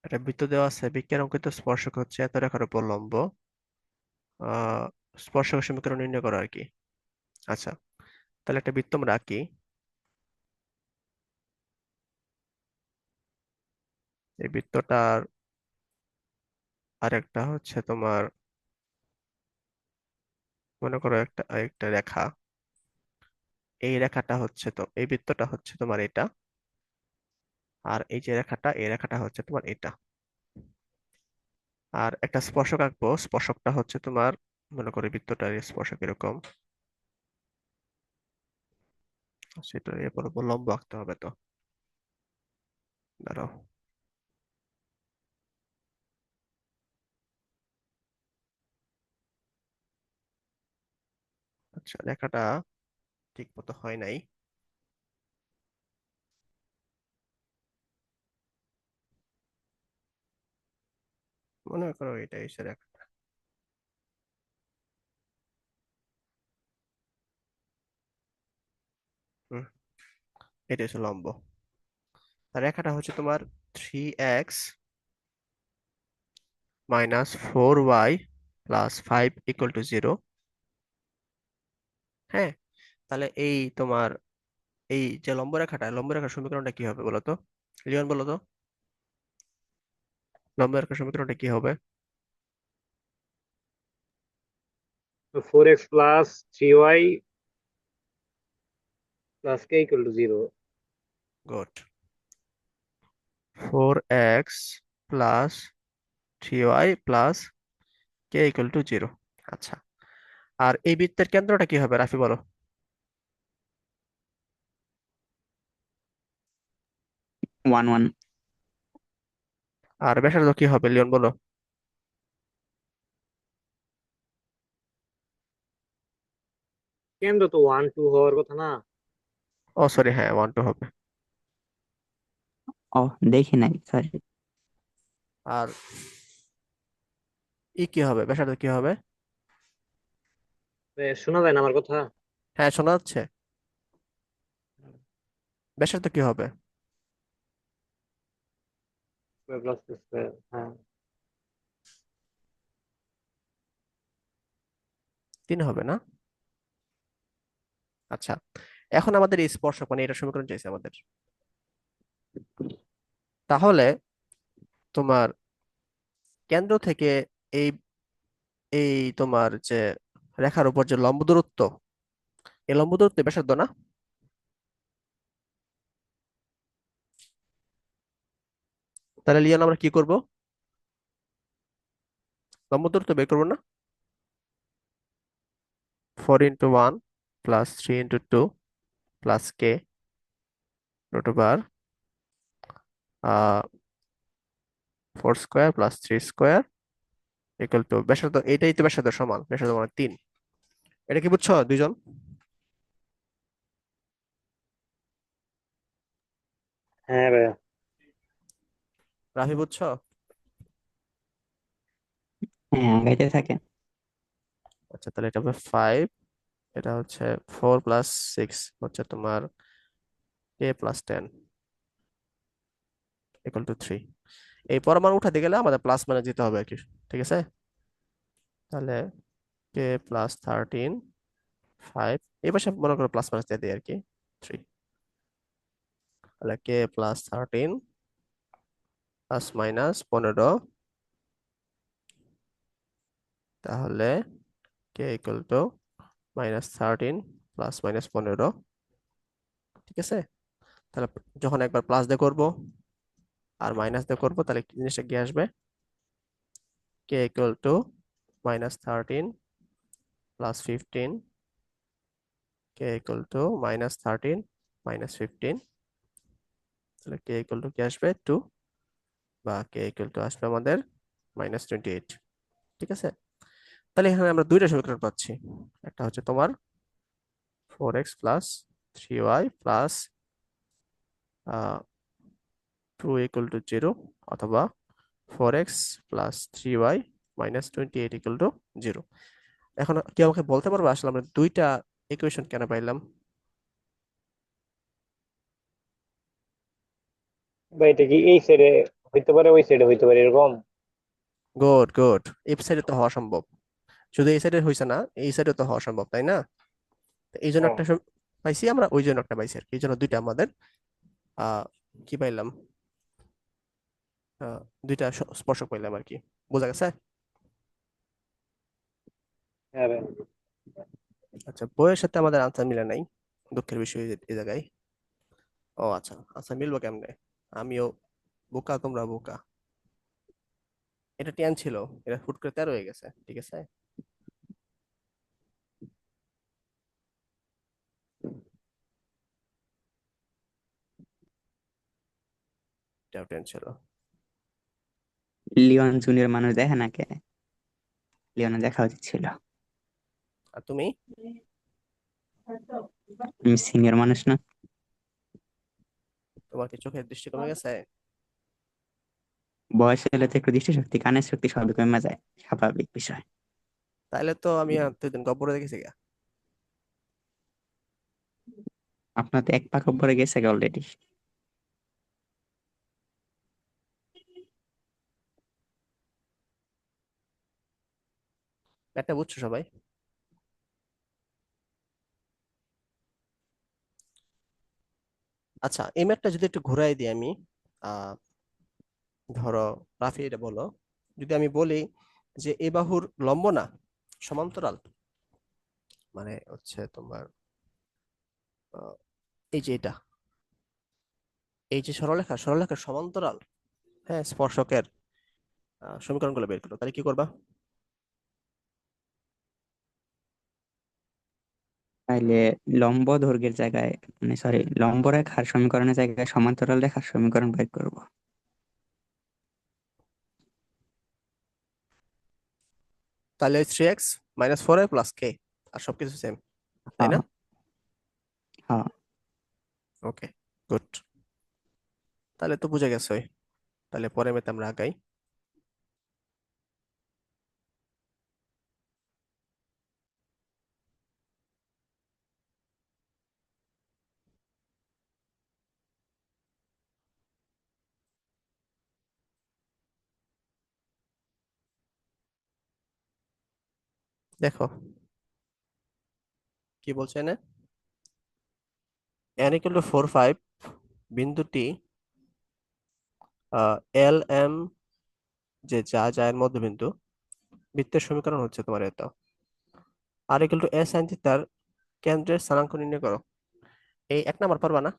একটা বৃত্ত দেওয়া আছে, বৃত্তের অঙ্কিত স্পর্শক হচ্ছে এত রেখার উপর লম্ব। আহ স্পর্শক সমীকরণ নির্ণয় করো আর কি। আচ্ছা, তাহলে একটা বৃত্ত আমরা আঁকি। এই বৃত্তটার আরেকটা হচ্ছে তোমার, মনে করো একটা একটা রেখা। এই রেখাটা হচ্ছে, তো এই বৃত্তটা হচ্ছে তোমার এটা, আর এই যে রেখাটা, এই রেখাটা হচ্ছে তোমার এটা। আর একটা স্পর্শক আঁকবো, স্পর্শকটা হচ্ছে তোমার, মনে করো বৃত্তটার এই স্পর্শক এরকম, সেটা এরপর উপর লম্ব আঁকতে হবে। তো দাঁড়াও। আচ্ছা, রেখাটা ঠিক মতো হয় নাই। মনে করো এটা এসে রেখা। হুম, এটা হচ্ছে লম্ব। আর রেখাটা হচ্ছে তোমার 3x মাইনাস 4y প্লাস 5 = 0। হ্যাঁ, তাহলে এই তোমার, এই যে লম্ব রেখাটা, লম্ব রেখার সমীকরণটা কি হবে বলো তো? লিওন বলো তো, লম্ব রেখার সমীকরণটা কি হবে? তো 4x plus 3y plus K equal to 0। Good. 4x plus 3y plus k = 0। আচ্ছা, আর এই বৃত্তের কেন্দ্রটা কি হবে রাফি বলো? 1 1। আর ব্যাসার্ধ কি হবে লিওন বলো? কেন্দ্র তো 1 2 হওয়ার কথা না? ও সরি, হ্যাঁ 1 2 হবে। ও, দেখি নাই, সরি। আর কি হবে, ব্যাসার্ধ কি হবে? শোনা যায় না আমার কথা? হ্যাঁ শোনা যাচ্ছে। ব্যাসার্ধ কি হবে? প্লাস স্কয়ার, হ্যাঁ। 3 হবে না? আচ্ছা, এখন আমাদের এই স্পর্শক মানে এটা সমীকরণ চাইছে আমাদের। তাহলে তোমার কেন্দ্র থেকে এই এই তোমার যে রেখার উপর যে লম্ব দূরত্ব, এই লম্ব দূরত্ব ব্যাসার্ধ না? তাহলে লিওন আমরা কি করব? লম্ব দূরত্ব বের করবো না? 4 × 1 প্লাস 3 × 2 প্লাস কে root over 4 square plus 3 square ব্যাসার্ধ। এটাই তো ব্যাসার্ধ, সমান ব্যাসার্ধ মানে 3। এটা কি বুঝছো দুইজন? হ্যাঁ ভাইয়া। রাফি বুঝছো? হ্যাঁ, আগাইতে থাকে। আচ্ছা, তাহলে এটা হবে 5, এটা হচ্ছে 4 + 6 হচ্ছে তোমার k + 10 = 3। এই পরমাণু উঠাতে গেলে আমাদের প্লাস মানে দিতে হবে আর কি। ঠিক আছে, তাহলে k + 13 5, এই পাশে মনে করো প্লাস মাইনাস দিয়ে দিই আর কি, 3। তাহলে k + 13 প্লাস মাইনাস 15, তাহলে k = -13 প্লাস মাইনাস 15। ঠিক আছে, তাহলে যখন একবার প্লাস দিয়ে করবো আর মাইনাস দিয়ে করবো, তাহলে কি জিনিসটা কি আসবে? k = -13 + 15, k = -13 - 15, তাহলে কি আসবে 2, বা আসবে আমাদের -28। ঠিক আছে, তাহলে এখানে আমরা দুইটা সমীকরণ পাচ্ছি। একটা হচ্ছে তোমার 4x প্লাস 3y প্লাস 2 = 0, অথবা 4x প্লাস 3y মাইনাস 28 = 0। এখন কি আমাকে বলতে পারবো আসলে আমরা দুইটা ইকুয়েশন কেন পাইলাম? বা এটা কি এই সাইডে হইতে পারে ওই সাইডে হইতে পারে এরকম। গুড গুড, এই সাইডে তো হওয়া সম্ভব, শুধু এই সাইডে হয়েছে না, এই সাইডে তো হওয়া সম্ভব, তাই না? তো এই জন্য হ্যাঁ একটা পাইছি আমরা, ওই জন্য একটা পাইছি আর কি, এই জন্য দুইটা আমাদের আহ কি পাইলাম, আহ, দুইটা স্পর্শক পাইলাম আর কি। বোঝা গেছে? হ্যাঁ ভাই। আচ্ছা, বইয়ের সাথে আমাদের আনসার মিলে নাই, দুঃখের বিষয় এই জায়গায়। ও আচ্ছা, আচ্ছা মিলবো কেমনে? আমিও বোকা, তোমরা বোকা। এটা 10 ছিল, এটা ফুট করে 13 হয়ে গেছে, ঠিক আছে। এটাও 10 ছিল। লিওন জুনিয়র মানুষ দেখে না কে? লিওনে দেখা উচিত ছিল। আর তুমি? আমি সিনিয়র মানুষ না? তোমার কি চোখের দৃষ্টি কমে গেছে? বয়স হলে তো একটু দৃষ্টিশক্তি, কানের শক্তি সবই কমে যায়, স্বাভাবিক বিষয়। তাহলে তো আমি দুদিন গব্বরে দেখেছি গা। আপনার তো এক পাক উপরে গেছে অলরেডি। ম্যাটটা বুঝছো সবাই? আচ্ছা, এই ম্যাটটা যদি একটু ঘুরাই দিই আমি, আহ ধরো, রাফি এটা বলো, যদি আমি বলি যে এ বাহুর লম্ব না সমান্তরাল, মানে হচ্ছে তোমার আহ, এই যে এটা, এই যে সরলরেখা, সরলরেখার সমান্তরাল, হ্যাঁ, স্পর্শকের সমীকরণগুলো বের করো, তাহলে কি করবা? তাইলে লম্ব দৈর্ঘ্যের জায়গায়, মানে সরি, লম্ব রেখার সমীকরণের জায়গায় সমান্তরাল রেখার সমীকরণ বের করব। তাহলে 3x - 4y + k, আর সবকিছু সেম, তাই না? হ্যাঁ, হ্যাঁ। ওকে, গুড। তাহলে তো বুঝে গেছোই। তাহলে পরে মেতে আমরা আগাই। দেখো কি বলছে না, n = 4 5 বিন্দুটি এল এম, যে যা যা এর মধ্যবিন্দু, বৃত্তের সমীকরণ হচ্ছে তোমার এটা, r = s sin থিটার কেন্দ্রের স্থানাঙ্ক নির্ণয় করো। এই 1 নাম্বার পারবা না?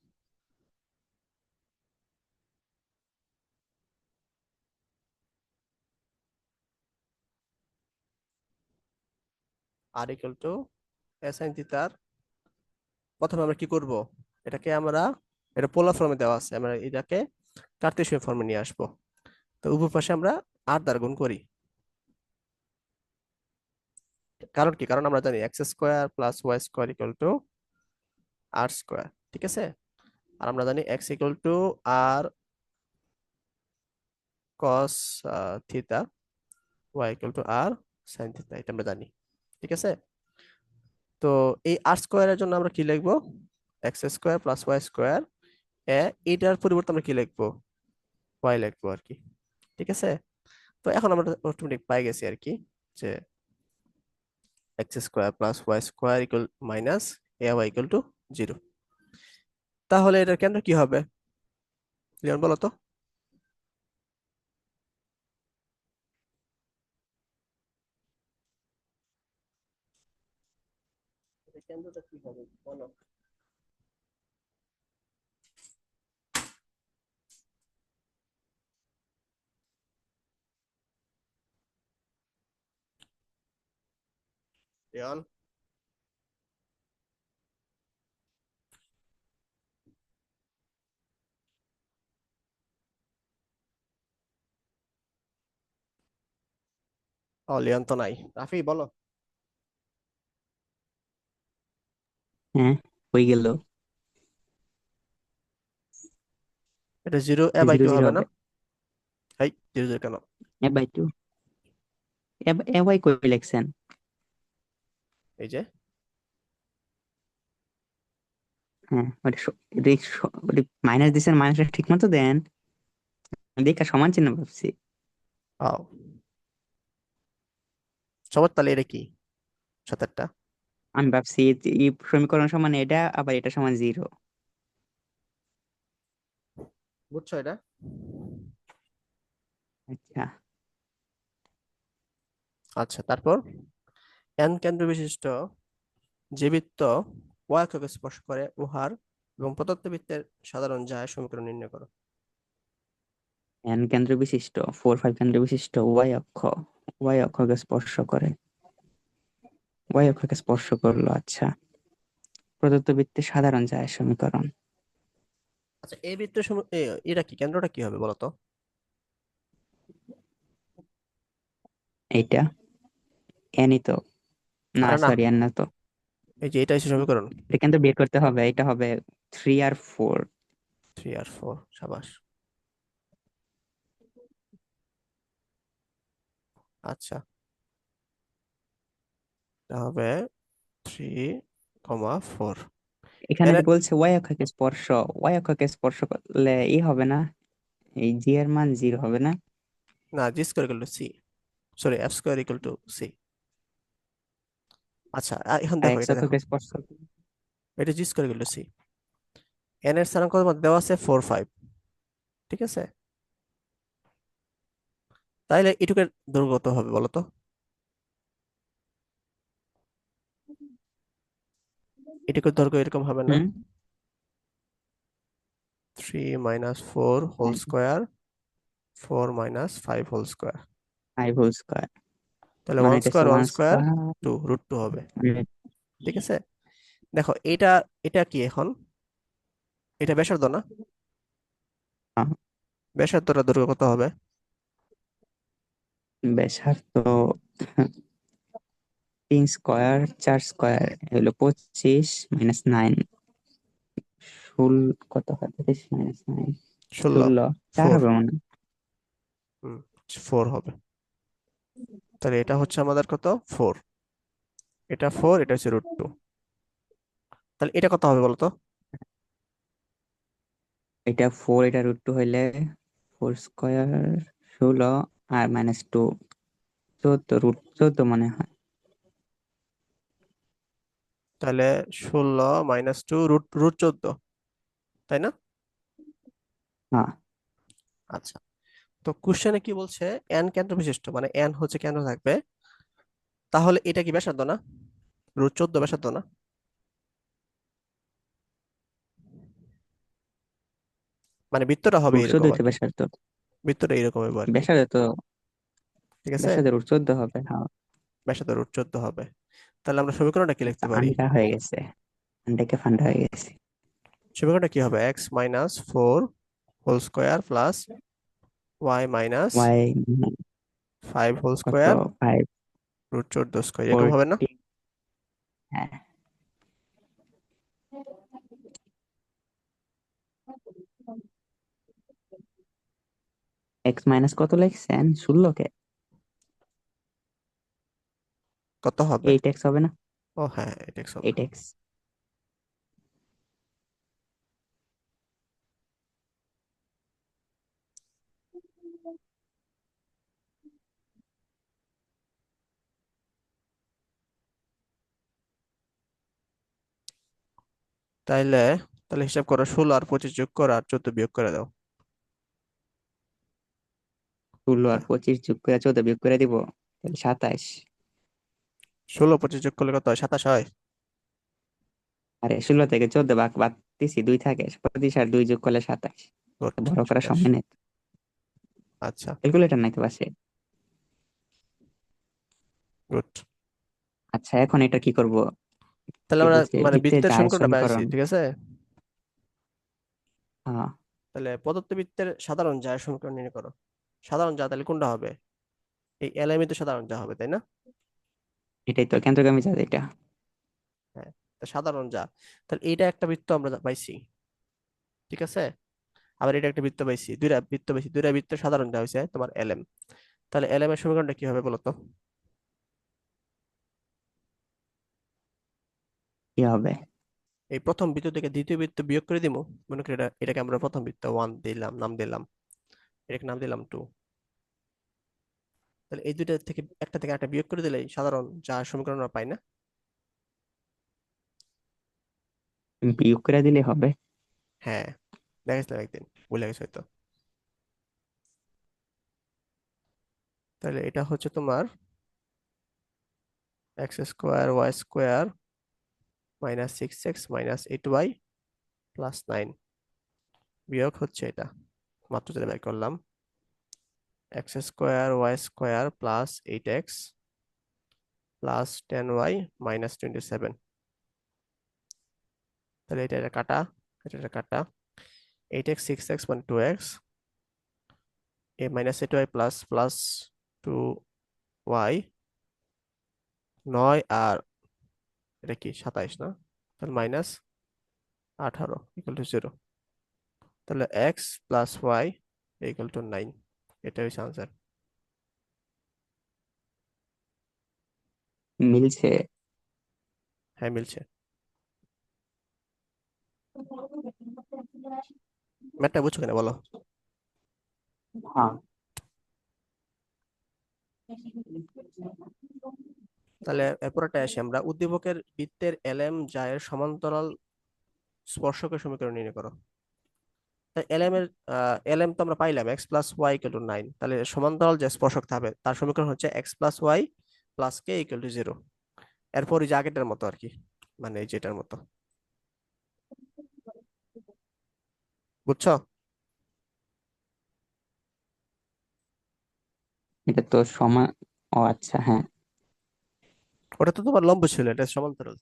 r = s sin থিটার, প্রথমে আমরা কি করব, এটাকে আমরা, এটা পোলার ফর্মে দেওয়া আছে, আমরা এটাকে কার্তেশীয় ফর্মে নিয়ে আসবো। তো উভয় পাশে আমরা r দ্বারা গুণ করি। কারণ কি, কারণ আমরা জানি x² + y² = r², ঠিক আছে। আর আমরা জানি x = r cos theta, y = r sin theta, এটা আমরা জানি, ঠিক আছে। তো এই r² এর জন্য আমরা কি লিখবো, x² + y² এটার পরিবর্তে আমরা কি লিখবো, y লিখবো আর কি, ঠিক আছে। তো এখন আমরা অটোমেটিক পাই গেছি আর কি, যে x² + y² -ay = 0। তাহলে এটার কেন্দ্র কি হবে, লিওন বলো তো? এটার কেন্দ্রটা কি হবে বলো? লিওন? ও, লিওন তো নাই, রাফি বলো। হ্যাঁ, হয়ে গেল। এটা 0 a/2 জিরো জিরো হবে না? হবে। হাই, 0 0 কেন? a/2, a/y কই লিখছেন? এই যে, হ্যাঁ, ওটা ওটা মাইনাস দিচ্ছেন, মাইনাসটা ঠিক মতো দেন। দেখা সমান চিহ্ন ভাবছি। আও সবার, তাহলে এটা কি 7টা? আমি ভাবছি এই সমীকরণ সমান এটা, আবার এটা সমান 0। বুঝছো এটা? আচ্ছা, আচ্ছা, তারপর এন কেন্দ্র বিশিষ্ট যে বৃত্ত y অক্ষকে স্পর্শ করে উহার এবং প্রদত্ত বৃত্তের সাধারণ যায় সমীকরণ নির্ণয় করো। n কেন্দ্র বিশিষ্ট 4 5 কেন্দ্র বিশিষ্ট y অক্ষকে স্পর্শ করে, y অক্ষকে স্পর্শ করলো। আচ্ছা, প্রদত্ত বৃত্তের সাধারণ যায় সমীকরণ। আচ্ছা, এই বৃত্তের এটা কি কেন্দ্রটা কি হবে বলো তো? এইটা nই তো, না আরে না, সরি n না তো। এই যে এটা হচ্ছে সমীকরণ এটা কিন্তু বের করতে হবে, এটা হবে 3 আর 4। 3 আর 4। সাবাস। আচ্ছা, এটা হবে 3,4। এখানে এর যে বলছে y অক্ষকে স্পর্শ করলে হবে না, এই জি এর মান 0 হবে না। না, g square equal to c, sorry f square equal to c. আচ্ছা, এখন আর দেখো, x এটা দেখো, অক্ষকে স্পর্শ এটা g square equal to c. N এর স্থানাঙ্ক তোমার দেওয়া আছে 4 5, ঠিক আছে? তাইলে এটুকের দৈর্ঘ্য কত হবে বলো তো? এটুকুর দৈর্ঘ্য এরকম হবে না? হুম 3 - 4 whole square, 4 - 5 whole square. 5 whole square, তাহলে মানে ওয়ান এটা হচ্ছে square one one square square. 2 √2 হবে, ঠিক আছে? দেখো এটা, এটা কি এখন? এটা ব্যাসার্ধ না? ব্যাসার্ধটা দৈর্ঘ্য কত হবে? ব্যাসার্ধ 3 স্কোয়ার 4 স্কোয়ার হলো 25 - 9, কত হয় 25 - 9, 16। 16, 4 4। হবে মনে হয়। হুম, 4 হবে। তাহলে এটা হচ্ছে আমাদের কত? 4। এটা 4, এটা হচ্ছে √2। তাহলে এটা কত হবে বলতো? এটা 4, এটা √2 হইলে 4 স্কোয়ার 16, আর -2 14, √14 মনে হয়। তাহলে 16 - 2 √14, তাই না? হ্যাঁ, আচ্ছা, তো কোশ্চেনে কি বলছে? এন কেন্দ্র বিশিষ্ট, মানে এন হচ্ছে কেন্দ্র থাকবে। তাহলে এটা কি ব্যাসার্ধ না? √14 ব্যাসার্ধ না? মানে বৃত্তটা হবে এরকম √14 আর তো কি, ব্যাসার্ধ। বৃত্তটা এরকম হবে আর কি, ব্যাসার্ধ তো, ঠিক আছে? ব্যাসার্ধ √14 হবে, হ্যাঁ। ব্যাসার্ধ √14 হবে। তাহলে আমরা সমীকরণটা কি আচ্ছা, লিখতে পারি? আন্ডা হয়ে গেছে, আন্ডাকে ফান্ডা হয়ে গেছে। সমীকরণটা কি হবে? x - 4 whole square plus y - y 5 whole কত, স্কোয়ার 5 √14 স্কোয়ার, এরকম হবে না? 40, হ্যাঁ। এক্স মাইনাস কত লিখছেন 16 কে? কত হবে? 8x হবে না? ও হ্যাঁ, এটা x হবে। 8x। তাইলে, তাহলে হিসাব করো, 16 আর 25 যোগ করো আর 14 বিয়োগ করে দাও। 16 আর 25 যোগ করে 14 বিয়োগ করে দিব, তাহলে 27। 16 25 যোগ করলে কত হয়? 27 হয়। আরে 16 থেকে 14 বাদ বাদ দিছি, 2 থাকে, 25 আর 2 যোগ করলে 27। গুড, বড় করার 27। সময় নেই, আচ্ছা, ক্যালকুলেটর নাই তো পাশে। গুড। আচ্ছা, এখন এটা কি করব? তাহলে কি আমরা বলছে, মানে বৃত্তের বৃত্তের যায় সমীকরণটা পাইছি, সমীকরণ। ঠিক আছে? হ্যাঁ, তাহলে প্রদত্ত বৃত্তের সাধারণ যায় সমীকরণ নির্ণয় করো। সাধারণ যা তাহলে কোনটা হবে? এই এলএমই তো সাধারণ যা হবে, তাই না? এটাই তো কেন্দ্রগামী চাঁদ এটা। হ্যাঁ, তা সাধারণ যা, তাহলে এইটা একটা বৃত্ত আমরা পাইছি, ঠিক আছে? আবার এটা একটা বৃত্ত পাইছি, দুইটা বৃত্ত পাইছি, দুইটা বৃত্তের সাধারণ যা হয়েছে তোমার এলএম। তাহলে এলএম এর সমীকরণটা কি হবে বলো তো? কি হবে? এই প্রথম বৃত্ত থেকে দ্বিতীয় বৃত্ত বিয়োগ করে দিব। মনে করি এটাকে আমরা প্রথম বৃত্ত 1 দিলাম, নাম দিলাম। এটাকে নাম দিলাম 2। তাহলে এই দুইটা থেকে একটা থেকে একটা বিয়োগ করে দিলেই সাধারণ যা সমীকরণ আমরা পাই না। বিয়োগ করে দিলে হবে। হ্যাঁ, দেখেছিলাম একদিন, ভুলে গেছো হয়তো। তাহলে এটা হচ্ছে তোমার X square Y square minus 6x minus 8y plus 9 বিয়োগ হচ্ছে এটা, মাত্র যেটা বের করলাম, X square Y square plus 8x plus 10y minus 27। তাহলে এটা কাটা, এটা কাটা, 8x 6x মানে 2x, এ minus 8y plus plus 2y, 9 আর এটা কি 27 না, তাহলে মাইনাস 18 ইকুয়াল টু 0। তাহলে X plus Y equal to 9, এটা হচ্ছে আনসার। মিলছে। হ্যাঁ মিলছে। ম্যাথটা বুঝছো কেন বলো? হ্যাঁ। তাহলে এরপরটা আসি আমরা, উদ্দীপকের বৃত্তের এলএম যা এর সমান্তরাল স্পর্শকের সমীকরণ নির্ণয় করো। এলএম এর এলএম তো আমরা পাইলাম X plus Y equal to 9, তাহলে সমান্তরাল যে স্পর্শক থাকবে তার সমীকরণ হচ্ছে X plus Y plus K equal to 0। এরপর এই যে আগেরটার মতো আর কি, মানে এই যেটার মতো, বুঝছো? এটা তো সমান। ও আচ্ছা, হ্যাঁ। ওটা তো তোমার লম্ব ছিল, এটা সমান্তরাল।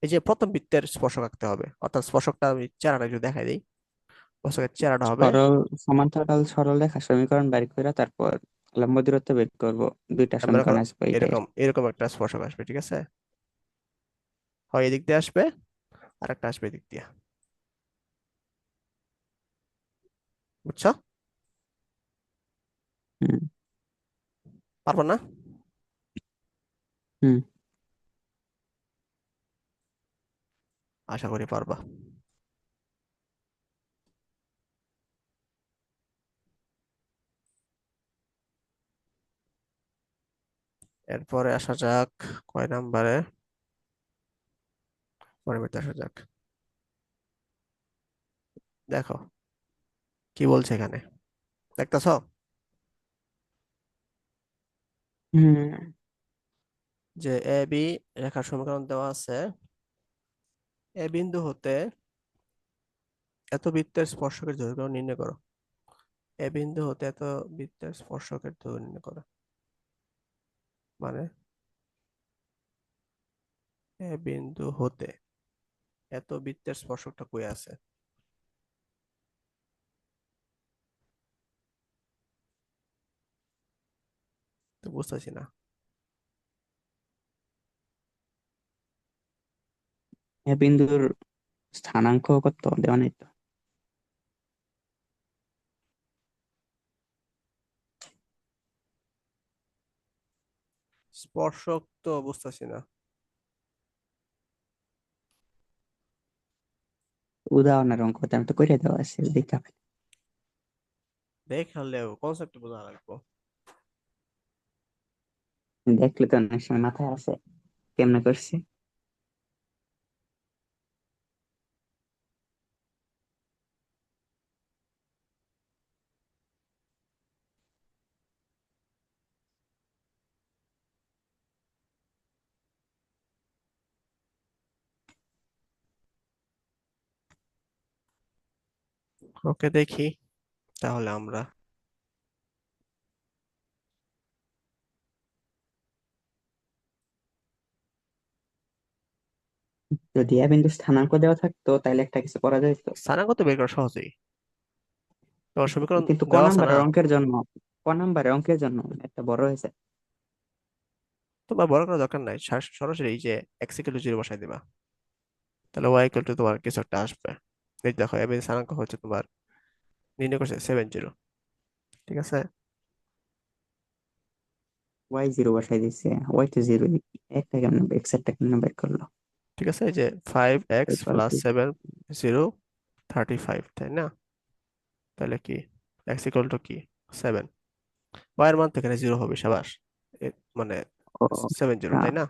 এই যে প্রথম বৃত্তের স্পর্শক আঁকতে হবে, অর্থাৎ স্পর্শকটা আমি চেহারাটা যদি দেখাই দিই, স্পর্শকের চেহারাটা হবে, সরল সমান্তরাল সরল রেখা সমীকরণ বের করে তারপর লম্ব দূরত্ব বের করব। দুইটা মনে সমীকরণ করো আসবে এটাই। এরকম এরকম একটা স্পর্শক আসবে, ঠিক আছে? হয় এদিক দিয়ে আসবে, আর একটা আসবে এদিক দিয়ে, বুঝছো? হুম। পারবো না? হুম। আশা করি পারবা। এরপরে আসা যাক কয় নাম্বারে, পরে আসা যাক। দেখো কি বলছে এখানে, দেখতেছো? হুম। যে এ বি রেখার সমীকরণ দেওয়া আছে, এ বিন্দু হতে এত বৃত্তের স্পর্শকের দৈর্ঘ্য নির্ণয় করো। এ বিন্দু হতে এত বৃত্তের স্পর্শকের দৈর্ঘ্য নির্ণয় করো, মানে এ বিন্দু হতে এত বৃত্তের স্পর্শকটা কই আছে? তো বুঝতেছি না। এ বিন্দুর স্থানাঙ্ক কত দেওয়া নেই তো। স্পর্শক তো বুঝতেছি না। উদাহরণের অঙ্কতে আমি তো করে দেওয়া আছে দেখা ফেল। দেখালেও কনসেপ্ট বোঝা লাগবে। দেখলে তো অনেক সময় মাথায় আছে কেমনে করছি। ওকে দেখি তাহলে আমরা, যদি এ বিন্দুর স্থানাঙ্ক দেওয়া থাকতো তাহলে একটা কিছু করা যেত। স্থানাঙ্ক তো বের করা সহজেই, তোমার সমীকরণ কিন্তু ক দেওয়া আছে না। নাম্বারের অঙ্কের জন্য, ক নাম্বারের অঙ্কের জন্য একটা বড় হয়েছে। তোমার বড় করার দরকার নাই, সরাসরি এই যে এক্স ইকুয়াল টু 0 বসাই দিবা, তাহলে ওয়াই ইকুয়াল টু তোমার কিছু একটা আসবে। এই দেখো এবার স্থানাঙ্ক হচ্ছে তোমার নির্ণয় করছে 70, ঠিক আছে? ওয়াই জিরো বসাই দিচ্ছে, ওয়াই তো জিরো। একটা কেমন এক্স একটা কেমন বের করলো। ঠিক আছে, এই যে 5x ইকুয়াল প্লাস টু 7 0 35, তাই না? তাহলে কি এক্স ইকুয়াল টু কি 7, ওয়াই এর মান তো এখানে 0 হবে, সাবাস। মানে ও 7 0, আচ্ছা, তাই না?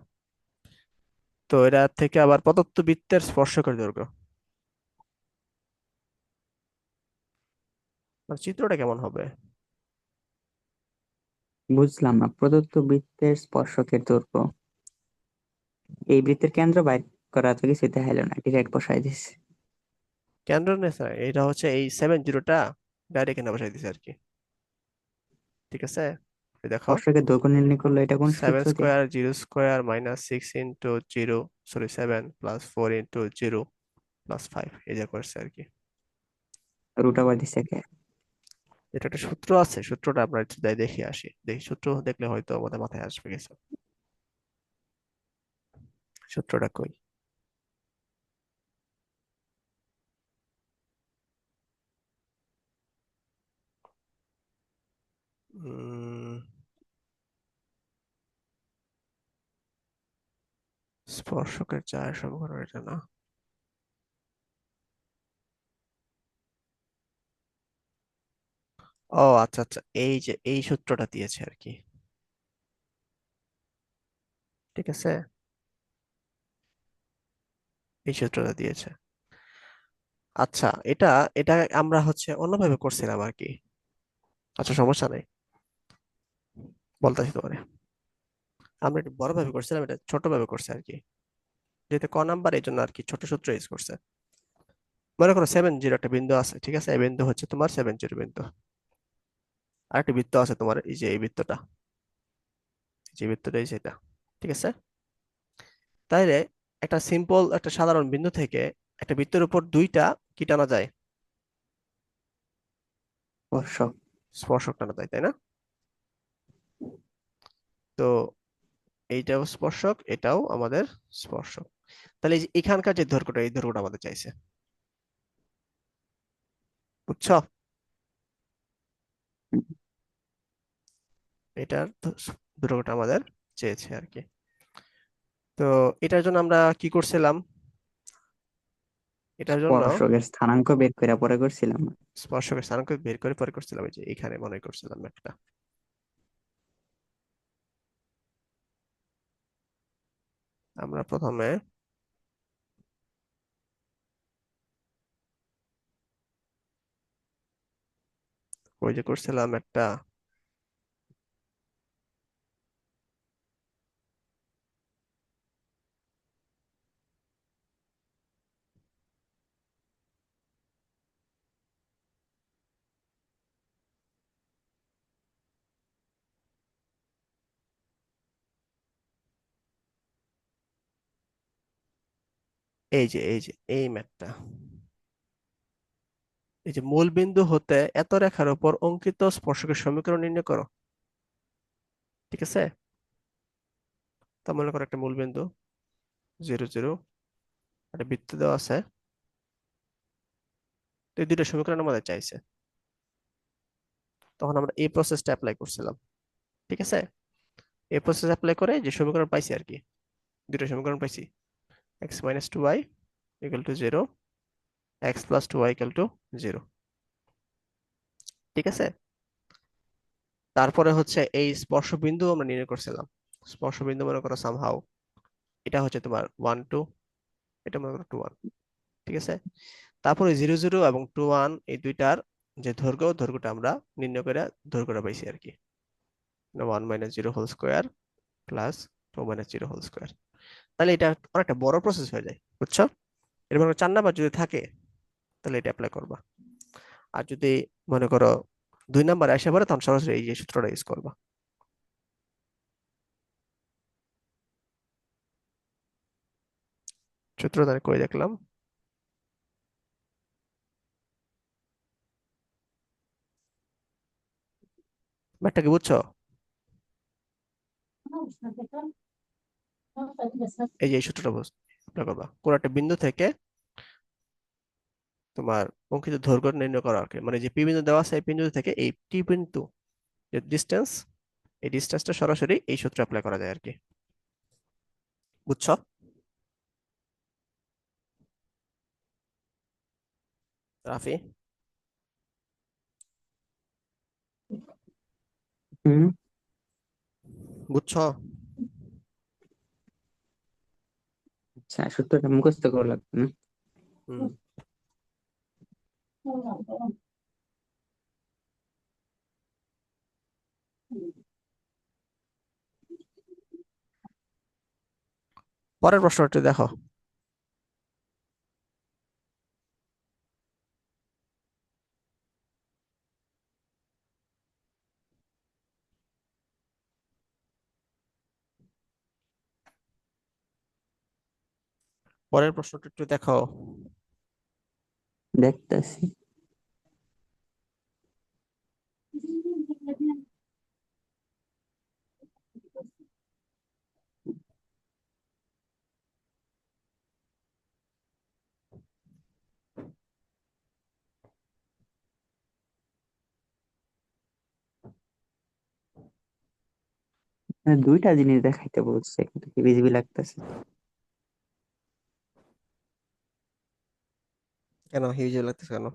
তো এটা থেকে আবার প্রদত্ত বৃত্তের স্পর্শকের দৈর্ঘ্য, মানে চিত্রটা কেমন হবে? বুঝলাম না। প্রদত্ত বৃত্তের স্পর্শকের দৈর্ঘ্য, এই বৃত্তের কেন্দ্র বাইর করা তো কিছু দেখাইলো না, ডিরেক্ট বসাই দিছে। কেন্দ্র নেই স্যার, এটা হচ্ছে এই 7 0টা ডাইরেক্ট এখানে বসাই দিছে আর কি। ঠিক আছে, এই দেখো, স্পর্শকের দৈর্ঘ্য নির্ণয় করলো, এটা কোন 7 সূত্র দিয়ে? Square 0 square minus 6 into 0, sorry 7 plus 4 into 0 plus 5, এই যা করছে আর কি। রুট আবার দিছে কে? এটা একটা সূত্র আছে, সূত্রটা আমরা একটু যাই দেখে আসি, দেখি সূত্র দেখলে হয়তো আমাদের মাথায় আসবে কিছু। সূত্রটা কই? উম, স্পর্শকের চার সমীকরণ এটা না। ও আচ্ছা আচ্ছা, এই যে এই সূত্রটা দিয়েছে আর কি। ঠিক আছে, এই সূত্রটা দিয়েছে। আচ্ছা, এটা এটা আমরা হচ্ছে অন্যভাবে করছিলাম আর কি। আচ্ছা, সমস্যা নাই, বলতেছি তোমারে। আমরা একটু বড় ভাবে করছিলাম, এটা ছোট ভাবে করছে আর কি, যেহেতু ক নাম্বার এই জন্য আর কি ছোট সূত্র ইউজ করছে। মনে করো 7 0 একটা বিন্দু আছে, ঠিক আছে, এই বিন্দু হচ্ছে তোমার 7 0 বিন্দু। আর একটা বৃত্ত আছে তোমার, এই যে এই বৃত্তটা, যে বৃত্তটা এই সেটা। ঠিক আছে, তাইলে একটা সিম্পল একটা সাধারণ বিন্দু থেকে একটা বৃত্তের উপর দুইটা কি টানা যায়? স্পর্শক। স্পর্শক টানা যায়, তাই না? তো এইটাও স্পর্শক, এটাও আমাদের স্পর্শক। তাহলে এই যে এখানকার যে দৈর্ঘ্যটা, এই দৈর্ঘ্যটা আমাদের চাইছে, বুঝছো? হুম, এটার দৈর্ঘ্যটা আমাদের চেয়েছে আর কি। তো এটার জন্য আমরা কি করছিলাম? এটার জন্য স্পর্শকের স্থানাঙ্ক বের করে পরে করছিলাম। স্পর্শকের স্থানাঙ্ক বের করে পরে করছিলাম, এই যে এখানে মনে করছিলাম একটা। আমরা প্রথমে ওই যে করছিলাম একটা, এই যে এই ম্যাথটা, এই যে মূল বিন্দু হতে এত রেখার উপর অঙ্কিত স্পর্শকের সমীকরণ নির্ণয় করো। ঠিক আছে, তা মনে করো একটা মূল বিন্দু 0 0, একটা বৃত্ত দেওয়া আছে, তো এই দুইটা সমীকরণ আমাদের চাইছে। তখন আমরা এই প্রসেসটা অ্যাপ্লাই করছিলাম। ঠিক আছে, এই প্রসেস অ্যাপ্লাই করে যে সমীকরণ পাইছি আর কি, দুটো সমীকরণ পাইছি। x - 2y = 0, x + 2y = 0। ঠিক আছে, তারপরে হচ্ছে এই স্পর্শ বিন্দু আমরা নির্ণয় করছিলাম। স্পর্শ বিন্দু মনে করো সামহাউ এটা হচ্ছে তোমার 1 2, এটা মনে করো 2 1। ঠিক আছে, তারপরে 0 0 এবং 2 1 এই দুইটার যে দৈর্ঘ্যটা আমরা নির্ণয় করে দৈর্ঘ্যটা পাইছি আর কি, 1 - 0 whole square plus 2 - 0 whole square. তাহলে এটা অনেকটা বড় প্রসেস হয়ে যায়, বুঝছো? এরপর 4 নাম্বার যদি থাকে তাহলে এটা অ্যাপ্লাই করবা। আর যদি মনে করো 2 নাম্বার আসে পরে, তখন সরাসরি এই যে সূত্রটা ইউজ করবা। সূত্র তাহলে কই দেখলাম, ম্যাথটা কি বুঝছো? এই যে এই সূত্রটা অ্যাপ্লাই করবা কোন একটা বিন্দু থেকে তোমার অঙ্কিত দৈর্ঘ্য নির্ণয় করা আর কি, মানে যে পি বিন্দু দেওয়া আছে এই বিন্দু থেকে এই টি বিন্দু যে ডিস্টেন্স, এই ডিস্টেন্সটা সরাসরি এই সূত্র অ্যাপ্লাই করা যায় আর কি, বুঝছো? রাফি, হুম। বুঝছো? আচ্ছা, সূত্রটা মুখস্থ করা লাগবে না? হুম। পরের প্রশ্নটি দেখো। পরের প্রশ্নটি একটু দেখো। দেখতেছি। দুইটা জিনিস দেখাইতে বলছে, কিন্তু কি বিজিবি লাগতেছে। কেন হিউজ লাগতেছে কেন?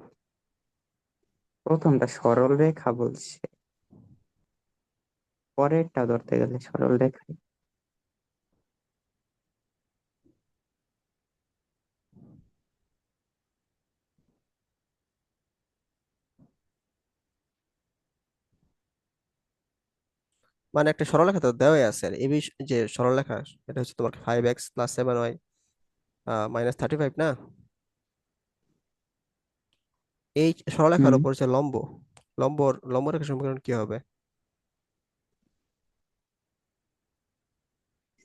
প্রথমটা সরল রেখা বলছে, পরেরটা ধরতে গেলে সরল রেখা। মানে একটা সরলরেখা তো দেওয়াই আছে, আর এই যে সরলরেখা, এটা হচ্ছে তোমার 5x+7y -35 না? এই সরলরেখার হুম। উপর যে লম্ব, লম্ব রেখার সমীকরণ কি হবে?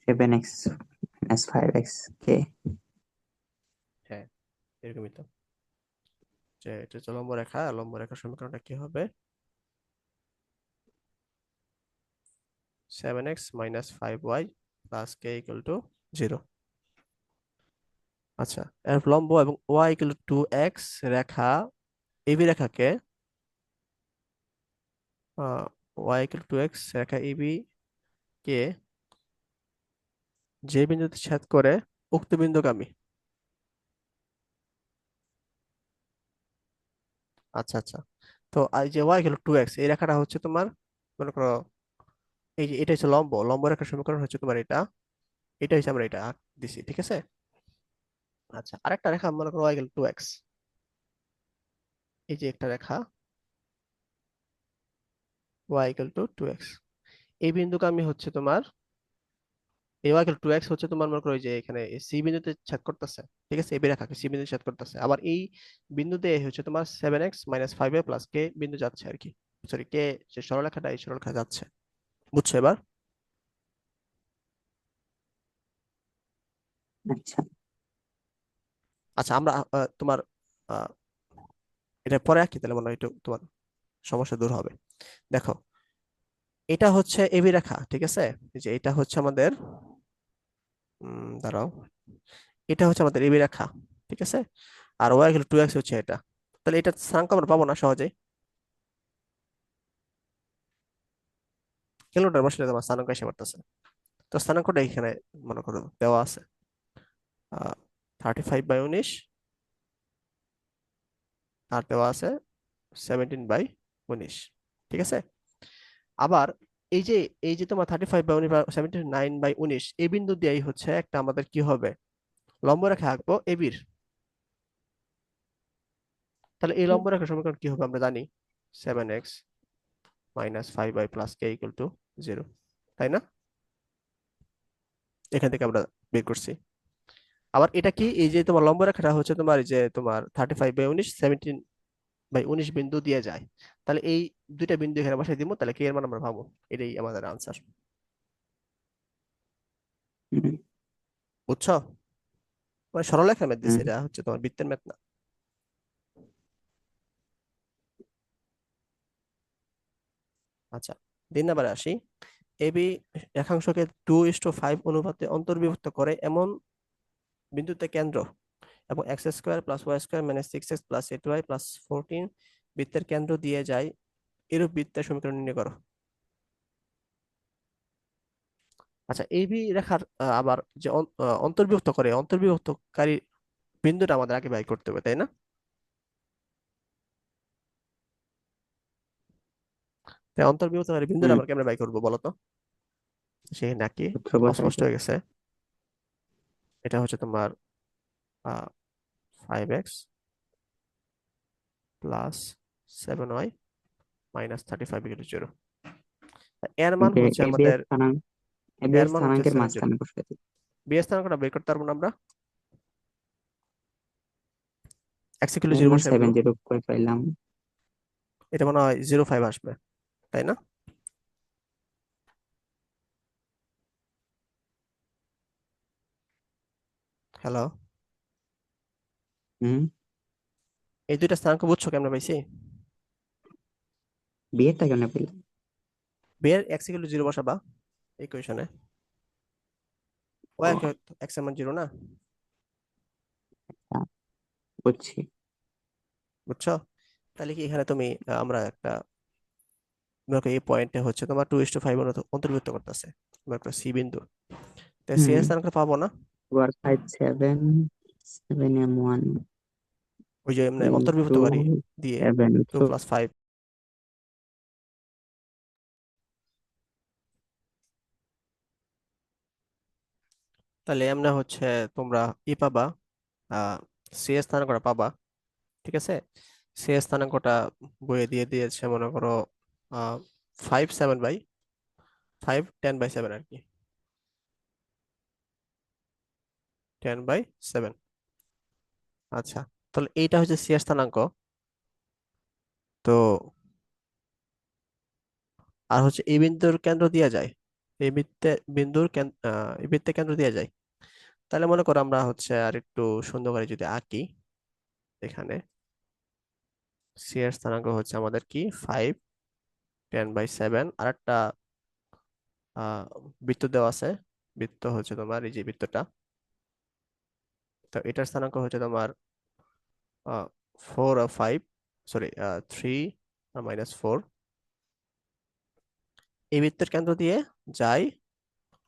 7x-5x হ্যাঁ, এরকমই তো। যে এটা হচ্ছে লম্ব রেখা, লম্ব রেখার সমীকরণটা কি হবে? 7x - 5y + k = 0। আচ্ছা, এর লম্ব এবং y = 2x রেখা, এবি রেখাকে y = 2x রেখা এবি কে যে বিন্দুতে ছেদ করে উক্ত বিন্দুগামী। আচ্ছা আচ্ছা। তো এই যে y = 2x, এই রেখাটা হচ্ছে তোমার, মনে করো এই যে এটা হচ্ছে লম্ব, লম্ব রেখার সমীকরণ হচ্ছে তোমার এটা, এটা হচ্ছে আমরা এটা দিছি, ঠিক আছে? আচ্ছা, আরেকটা রেখা মনে করো y = 2x, এই যে একটা রেখা y = 2x, এই বিন্দুগামী হচ্ছে তোমার, এই y = 2x হচ্ছে তোমার মনে করো ওই যে এখানে সি বিন্দুতে ছেদ করতেছে, ঠিক আছে? এবি রেখাকে সি বিন্দুতে ছেদ করতেছে, আবার এই বিন্দুতে হচ্ছে তোমার 7x - 5y + k বিন্দু যাচ্ছে আর কি। সরি, কে যে সরলরেখাটা, এই সরলরেখা যাচ্ছে। বুঝছো এবার? আচ্ছা। আচ্ছা, আমরা তোমার আহ, এটা পরে আঁকি, তাহলে মনে হয় একটু তোমার সমস্যা দূর হবে। দেখো, এটা হচ্ছে এবি রেখা, ঠিক আছে? এই যে এটা হচ্ছে আমাদের, দাঁড়াও, এটা হচ্ছে আমাদের এবি রেখা, ঠিক আছে? আর y = 2x হচ্ছে এটা। তাহলে এটা স্থানাঙ্ক আমরা পাবো না সহজে, ক্যালকুলেটর বসলে তোমার স্থানাঙ্ক এসে পড়তেছে। তো স্থানাঙ্কটা এখানে মনে করো দেওয়া আছে, 35/19, আর দেওয়া আছে 17/19, ঠিক আছে? আবার এই যে, এই যে তোমার 35/19 বা 79/19, এই বিন্দু দিয়েই হচ্ছে একটা আমাদের কি হবে, লম্ব রেখা আঁকবো এবির। তাহলে এই লম্ব রেখার সমীকরণ কি হবে আমরা জানি, 7x - 5y + k = 0, তাই না? এখান থেকে আমরা বের করছি। আবার এটা কি, এই যে তোমার লম্ব রেখাটা হচ্ছে তোমার এই যে তোমার 35/19, 17/19 বিন্দু দিয়ে যায়। তাহলে এই দুইটা বিন্দু এখানে বসাই দিব, তাহলে কে এর মান আমরা পাবো। এটাই আমাদের আনসার। হুম। বুঝছো? মানে সরলরেখার ম্যাথ দিছে, হুম। এটা হচ্ছে তোমার বৃত্তের ম্যাথ না। আচ্ছা, 3 নম্বরে আসি। এবি রেখাংশকে 2:5 অনুপাতে অন্তর্বিভক্ত করে এমন বিন্দুতে কেন্দ্র এবং x² + y² - 6x + 8y + 14 বৃত্তের কেন্দ্র দিয়ে যায়, এরূপ বৃত্তের সমীকরণ নির্ণয় করো। আচ্ছা, এবি রেখার আবার যে অন্তর্বিভক্ত করে, অন্তর্বিভক্তকারী বিন্দুটা আমাদের আগে বাই করতে হবে, তাই না? তাই অন্তর্বিভক্তকারী বিন্দুটা হুম, আমরা কেমনে বাই করবো বলো তো? সেই নাকি সূত্র বসাই অস্পষ্ট দাও। হয়ে গেছে। এটা হচ্ছে তোমার 5x প্লাস 7y মাইনাস 35 = 0। এর মান হচ্ছে এ বি এর আমাদের, স্থানাঙ্ক, এ বি এর এর মান হচ্ছে স্থানাঙ্কের 7 0। মাঝখানে বসাই দিই। বি এর স্থানাঙ্কটা বের করতে পারবো না আমরা, x = এর 0 মান বসাই ফেলবো। 7 0 করে পাইলাম। এটা মনে হয় 0.5 আসবে, তাই না? হ্যালো, হুম, এই দুইটা স্থানাঙ্ক বুঝছো কেমনে পাইছি? বি এরটা কেন পেলাম? বি এর x = 0 বসাবা ইকুয়েশনে, ও, x এর মান 0 না, আচ্ছা, বুঝছি। বুঝছো? তাহলে কি এখানে তুমি আমরা একটা, মনে করো এই পয়েন্টে হচ্ছে তোমার 2:5 অন্তর্ভুক্ত করতেছে, মনে করো সি বিন্দু, তাই সি হুম, এর স্থানাঙ্ক পাবো না? 4 5 7, 7 m1 ওই যে এমনি ইন্টু অন্তর্বিভক্তকারী দিয়ে 7, 2 + 5। তাহলে এমনি হচ্ছে তোমরা ই পাবা, সি এর স্থানাঙ্কটা পাবা, ঠিক আছে? সি এর স্থানাঙ্কটা বইয়ে দিয়ে দিয়েছে মনে করো 5 7/5 10/7 আর কি, 10/7। আচ্ছা, তাহলে এইটা হচ্ছে সি এর স্থানাঙ্ক। তো আর হচ্ছে এই বিন্দুর কেন্দ্র দেওয়া যায়, এই বৃত্তে কেন্দ্র দেওয়া যায়। তাহলে মনে করো আমরা হচ্ছে আর একটু সুন্দর করে যদি আঁকি, এখানে সি এর স্থানাঙ্ক হচ্ছে আমাদের কি 5 10/7, আর একটা আহ বৃত্ত দেওয়া আছে, বৃত্ত হচ্ছে তোমার এই যে বৃত্তটা, তো এটার স্থানাঙ্ক হচ্ছে তোমার 4 আর 5, সরি 3 আর -4। এই বৃত্তের কেন্দ্র দিয়ে যায়,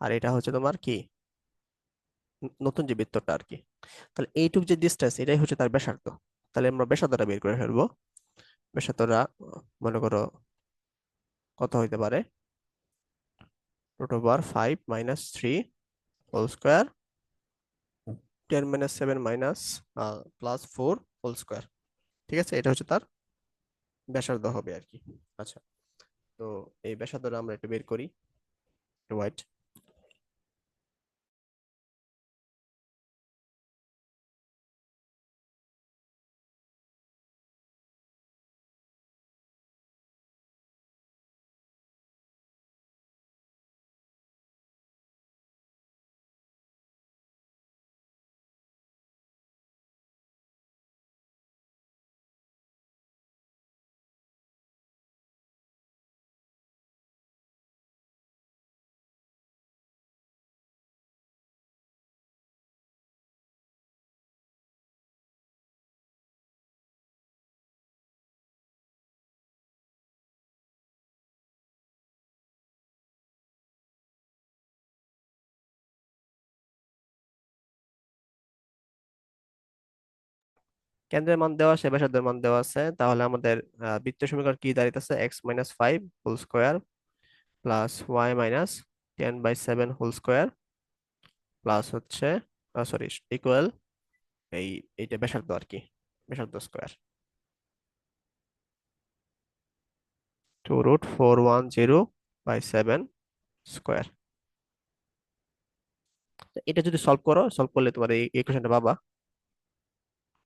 আর এটা হচ্ছে তোমার কি নতুন যে বৃত্তটা আর কি। তাহলে এইটুক যে ডিস্টেন্স, এটাই হচ্ছে তার ব্যাসার্ধ। তাহলে আমরা ব্যাসার্ধটা বের করে ফেলবো। ব্যাসার্ধটা মনে করো কত হইতে পারে, √5 - 3 whole square, 10 - 7 minus +4 whole square. ঠিক আছে, এটা হচ্ছে তার ব্যাসার্ধ হবে আর কি। আচ্ছা, তো এই ব্যাসার্ধটা আমরা একটু বের করি, ওয়াইট। কেন্দ্রের মান দেওয়া আছে, ব্যাসার্ধের মান দেওয়া আছে, তাহলে আমাদের বৃত্তীয় সমীকরণ কি দাঁড়াইতেছে, x - 5 whole square plus y - 10/7 whole square plus হচ্ছে সরি ইকুয়াল এই, এইটা ব্যাসার্ধ আর কি, ব্যাসার্ধ স্কোয়ার, 2√410/7 স্কোয়ার। এটা যদি সলভ করো, সলভ করলে তোমার এই ইকুয়েশনটা পাবা।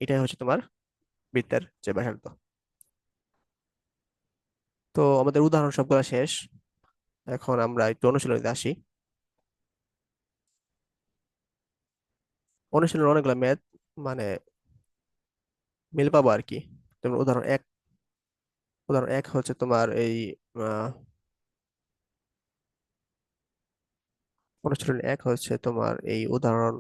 এটাই হচ্ছে তোমার বৃত্তের যে ব্যাসার্ধ। তো আমাদের উদাহরণ সবগুলো শেষ, এখন আমরা একটু অনুশীলনীতে আসি। অনুশীলনের অনেকগুলো ম্যাথ মানে মিল পাবো আর কি। যেমন উদাহরণ 1 হচ্ছে তোমার এই অনুশীলনী 1 হচ্ছে তোমার এই উদাহরণ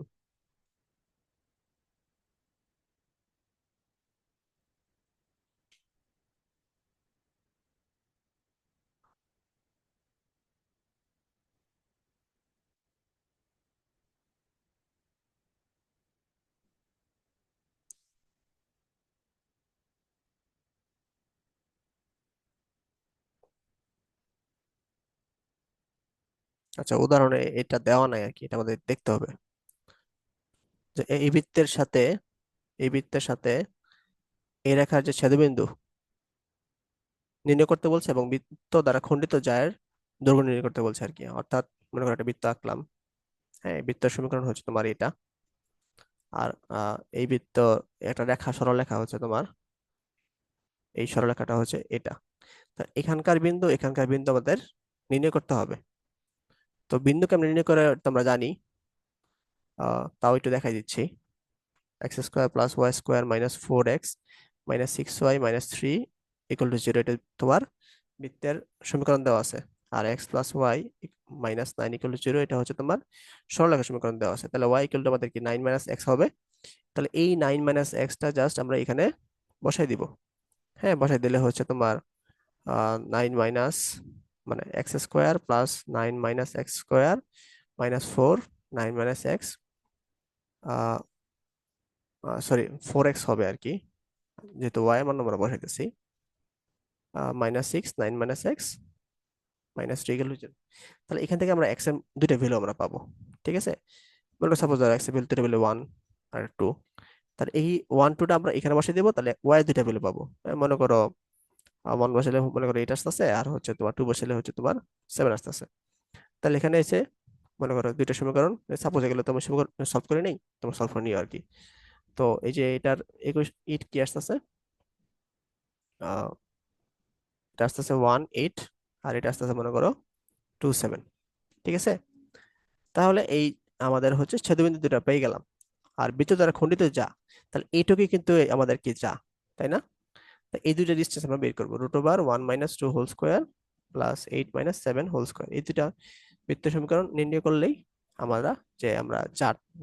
আচ্ছা, উদাহরণে এটা দেওয়া নাই আর কি, এটা আমাদের দেখতে হবে যে এই বৃত্তের সাথে এই রেখার যে ছেদবিন্দু নির্ণয় করতে বলছে এবং বৃত্ত দ্বারা খণ্ডিত জায়ের দৈর্ঘ্য নির্ণয় করতে বলছে আর কি। অর্থাৎ মনে করো একটা বৃত্ত আঁকলাম, হ্যাঁ, এই বৃত্তের সমীকরণ হচ্ছে তোমার এটা। আর এই বৃত্ত একটা রেখা, সরলরেখা হচ্ছে তোমার, এই সরলরেখাটা হচ্ছে এটা। তা এখানকার বিন্দু আমাদের নির্ণয় করতে হবে। তো বিন্দু কেমন নির্ণয় করে তোমরা জানি, তাও একটু দেখাই দিচ্ছি। X square plus y square minus 4x minus 6y minus 3 equal to 0, এটা তোমার বৃত্তের সমীকরণ দেওয়া আছে। আর x plus y minus 9 equal to 0, এটা হচ্ছে তোমার সরলরেখার সমীকরণ দেওয়া আছে। তাহলে ওয়াই ইকুয়াল টু আমাদের কি 9 মাইনাস এক্স হবে। তাহলে এই 9 মাইনাস এক্সটা জাস্ট আমরা এখানে বসাই দিব। হ্যাঁ, বসাই দিলে হচ্ছে তোমার 9 মাইনাস মানে x square plus 9 minus x square minus 4, 9 minus x, sorry 4x হবে আর কি, যেহেতু ওয়াই মান আমরা বসাইতেছি। -6 9 minus x minus 3 equal to 0। তাহলে এখান থেকে আমরা এক্স এর দুইটা ভ্যালু আমরা পাবো। ঠিক আছে, মনে করো সাপোজ এক্স এর ভ্যালু দুইটা ভ্যালু 1 আর 2। তাহলে এই 1 2টা আমরা এখানে বসিয়ে দেবো, তাহলে ওয়াই দুইটা ভ্যালু পাবো। মনে করো 1 বসালে মনে করো 8 আসতেছে, আর হচ্ছে তোমার 2 বসালে হচ্ছে তোমার 7 আসতেছে। তাহলে এখানে এসে মনে করো দুইটা সমীকরণ সাপোজ এগুলো তোমার সমীকরণ সলভ করে নেই, তোমার সলভ করে নিও আর কি। তো এই যে এটার 21 ইট কি আসতেছে, এটা আসতেছে 1 8, আর এটা আসতেছে মনে করো 2 7। ঠিক আছে, তাহলে এই আমাদের হচ্ছে ছেদবিন্দু দুটা পেয়ে গেলাম। আর বৃত্ত দ্বারা খণ্ডিত যা, তাহলে এইটুকুই কিন্তু আমাদের কি যা, তাই না? তো এই দুইটা ডিস্টেন্স আমরা বের করবো, √1 - 2 whole square plus 8 - 7 whole square. এই দুইটা বৃত্ত সমীকরণ নির্ণয় করলেই আমরা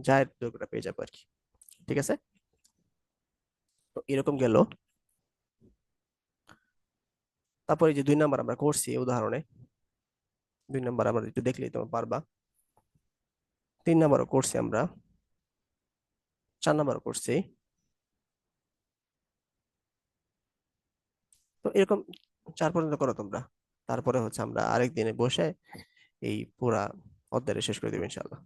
যার দৈর্ঘ্যটা পেয়ে যাবো আর কি। ঠিক আছে, তো এরকম গেল। তারপরে যে 2 নাম্বার আমরা করছি উদাহরণে, 2 নাম্বার আমরা একটু দেখলেই তোমরা পারবা। 3 নাম্বারও করছি আমরা, 4 নাম্বারও করছি। তো এরকম 4 পর্যন্ত করো তোমরা। তারপরে হচ্ছে আমরা আরেক দিনে বসে এই পুরা অধ্যায়টা শেষ করে দেবো ইনশাল্লাহ।